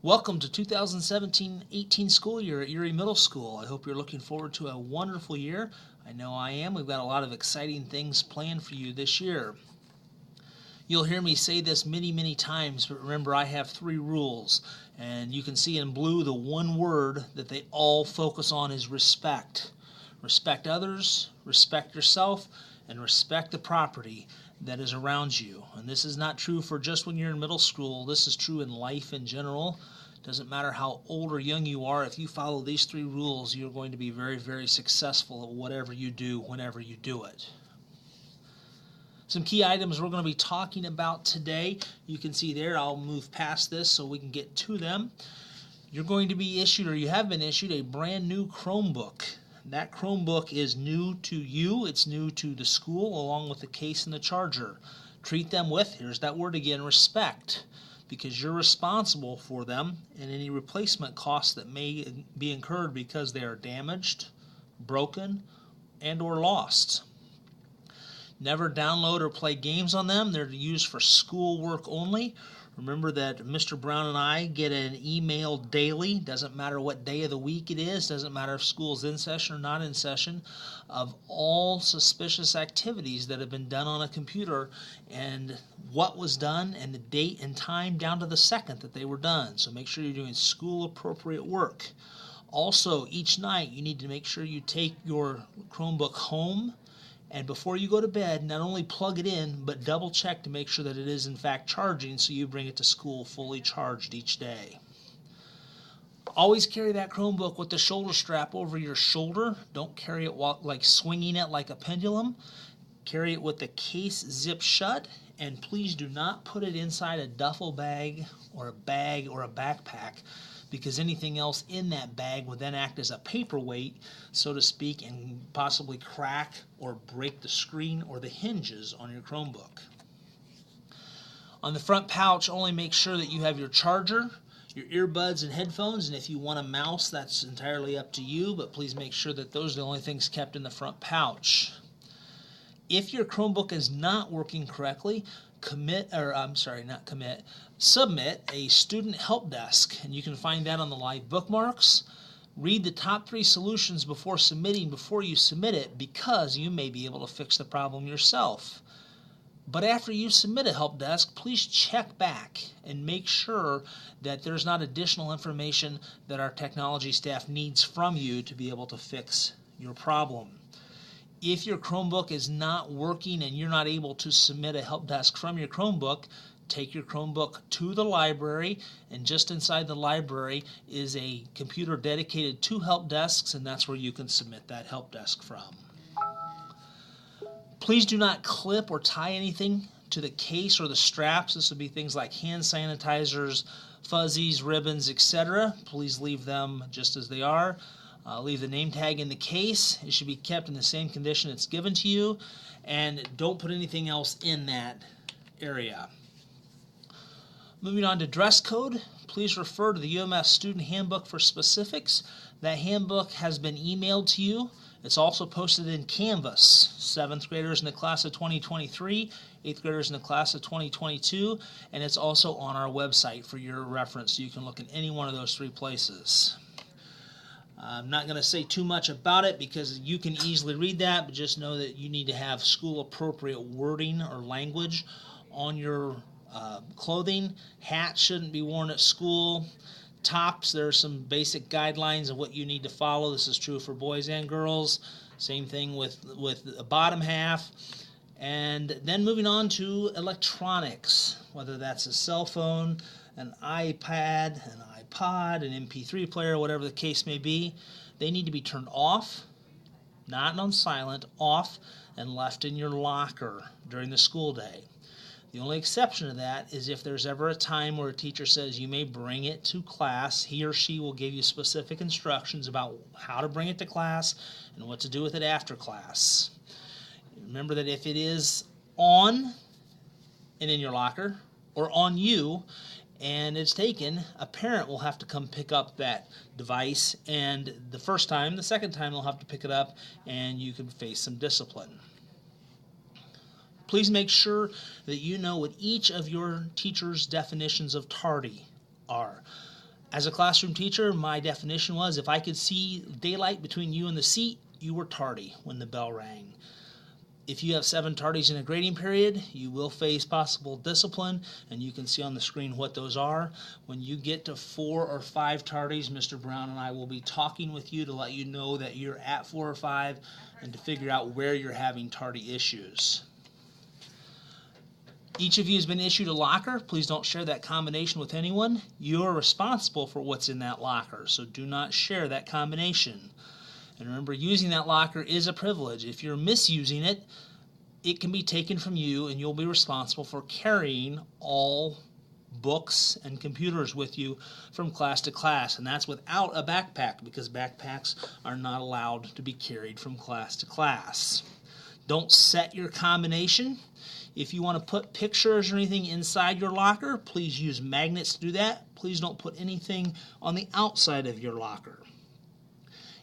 Welcome to 2017-18 school year at Erie Middle School. I hope you're looking forward to a wonderful year. I know I am. We've got a lot of exciting things planned for you this year. You'll hear me say this many, many times, but remember I have 3 rules. And you can see in blue the one word that they all focus on is respect. Respect others, respect yourself, and respect the property that is around you. And this is not true for just when you're in middle school. This is true in life in general. Doesn't matter how old or young you are, if you follow these 3 rules, you're going to be very, very successful at whatever you do whenever you do it. Some key items we're going to be talking about today. You can see there, I'll move past this so we can get to them. You're going to be issued, or you have been issued, a brand new Chromebook. That Chromebook is new to you, it's new to the school, along with the case and the charger. Treat them with, here's that word again, respect, because you're responsible for them and any replacement costs that may be incurred because they are damaged, broken, and or lost. Never download or play games on them. They're used for school work only. Remember that Mr. Brown and I get an email daily, doesn't matter what day of the week it is, doesn't matter if school's in session or not in session, of all suspicious activities that have been done on a computer and what was done and the date and time down to the second that they were done. So make sure you're doing school appropriate work. Also, each night you need to make sure you take your Chromebook home, and before you go to bed, not only plug it in, but double check to make sure that it is in fact charging so you bring it to school fully charged each day. Always carry that Chromebook with the shoulder strap over your shoulder. Don't carry it like swinging it like a pendulum. Carry it with the case zipped shut, and please do not put it inside a duffel bag or a backpack, because anything else in that bag would then act as a paperweight, so to speak, and possibly crack or break the screen or the hinges on your Chromebook. On the front pouch, only make sure that you have your charger, your earbuds and headphones, and if you want a mouse, that's entirely up to you, but please make sure that those are the only things kept in the front pouch. If your Chromebook is not working correctly, submit a student help desk, and you can find that on the live bookmarks. Read the top 3 solutions before you submit it, because you may be able to fix the problem yourself. But after you submit a help desk, please check back and make sure that there's not additional information that our technology staff needs from you to be able to fix your problem. If your Chromebook is not working and you're not able to submit a help desk from your Chromebook, take your Chromebook to the library, and just inside the library is a computer dedicated to help desks, and that's where you can submit that help desk from. Please do not clip or tie anything to the case or the straps. This would be things like hand sanitizers, fuzzies, ribbons, etc. Please leave them just as they are. Leave the name tag in the case. It should be kept in the same condition it's given to you, and don't put anything else in that area. Moving on to dress code, please refer to the UMS Student Handbook for specifics. That handbook has been emailed to you. It's also posted in Canvas. 7th graders in the class of 2023, 8th graders in the class of 2022, and it's also on our website for your reference, so you can look in any one of those 3 places. I'm not going to say too much about it because you can easily read that, but just know that you need to have school-appropriate wording or language on your clothing. Hats shouldn't be worn at school. Tops, there are some basic guidelines of what you need to follow. This is true for boys and girls. Same thing with the bottom half. And then moving on to electronics, whether that's a cell phone, an iPad, an iPod, an MP3 player, whatever the case may be, they need to be turned off, not on silent, off, and left in your locker during the school day. The only exception to that is if there's ever a time where a teacher says you may bring it to class. He or she will give you specific instructions about how to bring it to class and what to do with it after class. Remember that if it is on and in your locker or on you and it's taken, a parent will have to come pick up that device, and the second time they'll have to pick it up, and you can face some discipline. Please make sure that you know what each of your teacher's definitions of tardy are. As a classroom teacher, my definition was if I could see daylight between you and the seat, you were tardy when the bell rang. If you have 7 tardies in a grading period, you will face possible discipline, and you can see on the screen what those are. When you get to 4 or 5 tardies, Mr. Brown and I will be talking with you to let you know that you're at 4 or 5 and to figure out where you're having tardy issues. Each of you has been issued a locker. Please don't share that combination with anyone. You are responsible for what's in that locker, so do not share that combination. And remember, using that locker is a privilege. If you're misusing it, it can be taken from you, and you'll be responsible for carrying all books and computers with you from class to class. And that's without a backpack, because backpacks are not allowed to be carried from class to class. Don't set your combination. If you want to put pictures or anything inside your locker, please use magnets to do that. Please don't put anything on the outside of your locker.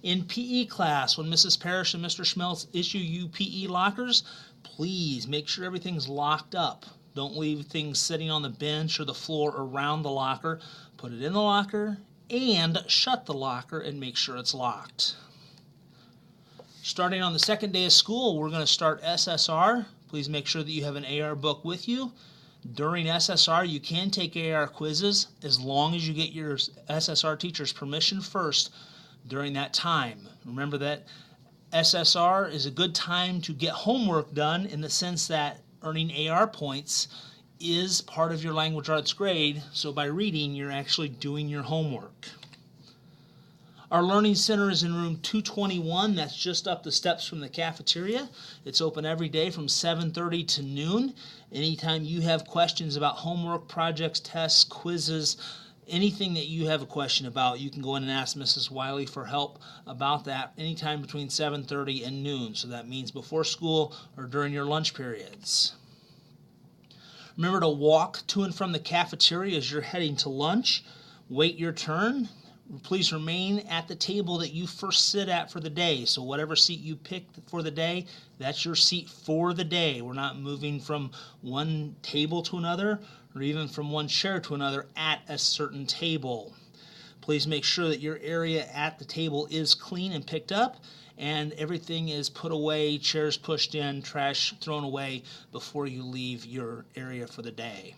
In PE class, when Mrs. Parrish and Mr. Schmelz issue you PE lockers, please make sure everything's locked up. Don't leave things sitting on the bench or the floor around the locker. Put it in the locker and shut the locker and make sure it's locked. Starting on the second day of school, we're going to start SSR. Please make sure that you have an AR book with you. During SSR, you can take AR quizzes as long as you get your SSR teacher's permission first during that time. Remember that SSR is a good time to get homework done in the sense that earning AR points is part of your language arts grade, so by reading, you're actually doing your homework. Our Learning Center is in room 221. That's just up the steps from the cafeteria. It's open every day from 7:30 to noon. Anytime you have questions about homework, projects, tests, quizzes, anything that you have a question about, you can go in and ask Mrs. Wiley for help about that anytime between 7:30 and noon. So that means before school or during your lunch periods. Remember to walk to and from the cafeteria as you're heading to lunch. Wait your turn. Please remain at the table that you first sit at for the day. So whatever seat you picked for the day, that's your seat for the day. We're not moving from one table to another or even from one chair to another at a certain table. Please make sure that your area at the table is clean and picked up and everything is put away, chairs pushed in, trash thrown away before you leave your area for the day.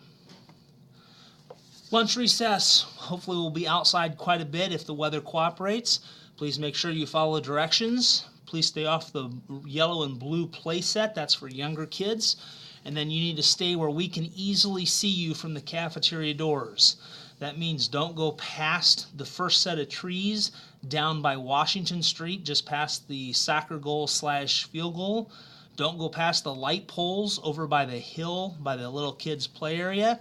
Lunch recess. Hopefully we'll be outside quite a bit if the weather cooperates. Please make sure you follow directions. Please stay off the yellow and blue play set. That's for younger kids. And then you need to stay where we can easily see you from the cafeteria doors. That means don't go past the first set of trees down by Washington Street, just past the soccer goal / field goal. Don't go past the light poles over by the hill, by the little kids' play area.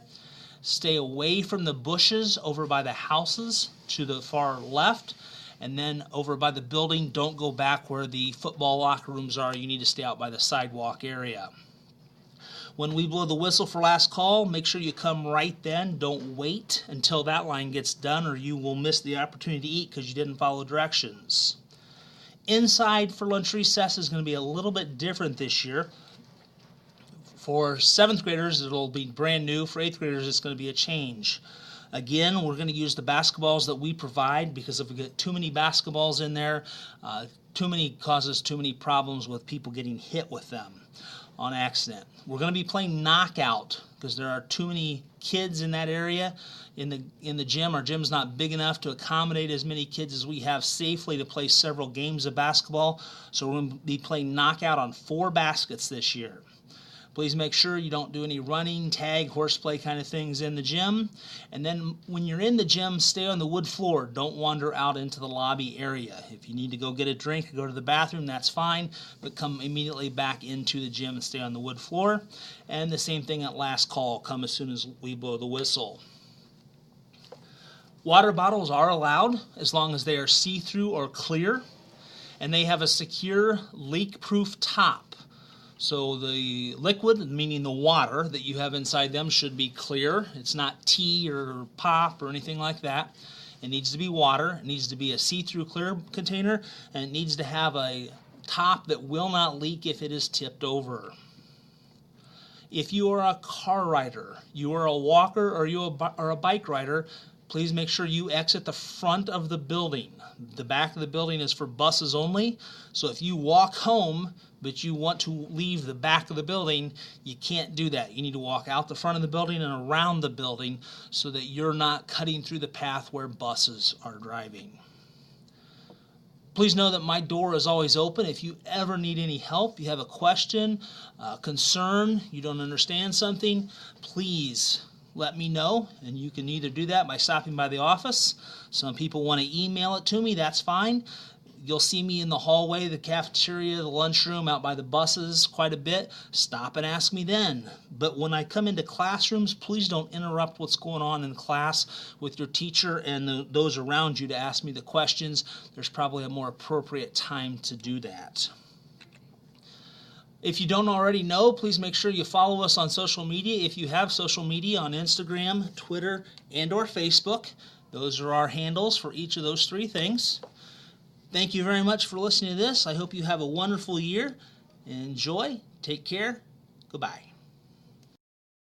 Stay away from the bushes over by the houses to the far left. And then over by the building, don't go back where the football locker rooms are. You need to stay out by the sidewalk area. When we blow the whistle for last call, make sure you come right then. Don't wait until that line gets done or you will miss the opportunity to eat because you didn't follow directions. Inside for lunch recess is going to be a little bit different this year. For 7th graders, it'll be brand new. For 8th graders, it's going to be a change. Again, we're going to use the basketballs that we provide because if we get too many basketballs in there, causes too many problems with people getting hit with them on accident. We're going to be playing knockout because there are too many kids in that area in the gym. Our gym's not big enough to accommodate as many kids as we have safely to play several games of basketball. So we're going to be playing knockout on 4 baskets this year. Please make sure you don't do any running, tag, horseplay kind of things in the gym. And then when you're in the gym, stay on the wood floor. Don't wander out into the lobby area. If you need to go get a drink or go to the bathroom, that's fine, but come immediately back into the gym and stay on the wood floor. And the same thing at last call. Come as soon as we blow the whistle. Water bottles are allowed as long as they are see-through or clear, and they have a secure leak-proof top. So the liquid, meaning the water that you have inside them, should be clear. It's not tea or pop or anything like that. It needs to be water. It needs to be a see-through clear container, and it needs to have a top that will not leak if it is tipped over. If you are a car rider, you are a walker, or you are a bike rider, Please make sure you exit the front of the building. The back of the building is for buses only. So if you walk home, but you want to leave the back of the building, you can't do that. You need to walk out the front of the building and around the building so that you're not cutting through the path where buses are driving. Please know that my door is always open. If you ever need any help, you have a question, concern, you don't understand something, please let me know, and you can either do that by stopping by the office. Some people want to email it to me, that's fine. You'll see me in the hallway, the cafeteria, the lunchroom, out by the buses quite a bit. Stop and ask me then. But when I come into classrooms, please don't interrupt what's going on in class with your teacher and those around you to ask me the questions. There's probably a more appropriate time to do that. If you don't already know, please make sure you follow us on social media. If you have social media on Instagram, Twitter, and or Facebook, those are our handles for each of those three things. Thank you very much for listening to this. I hope you have a wonderful year. Enjoy. Take care. Goodbye.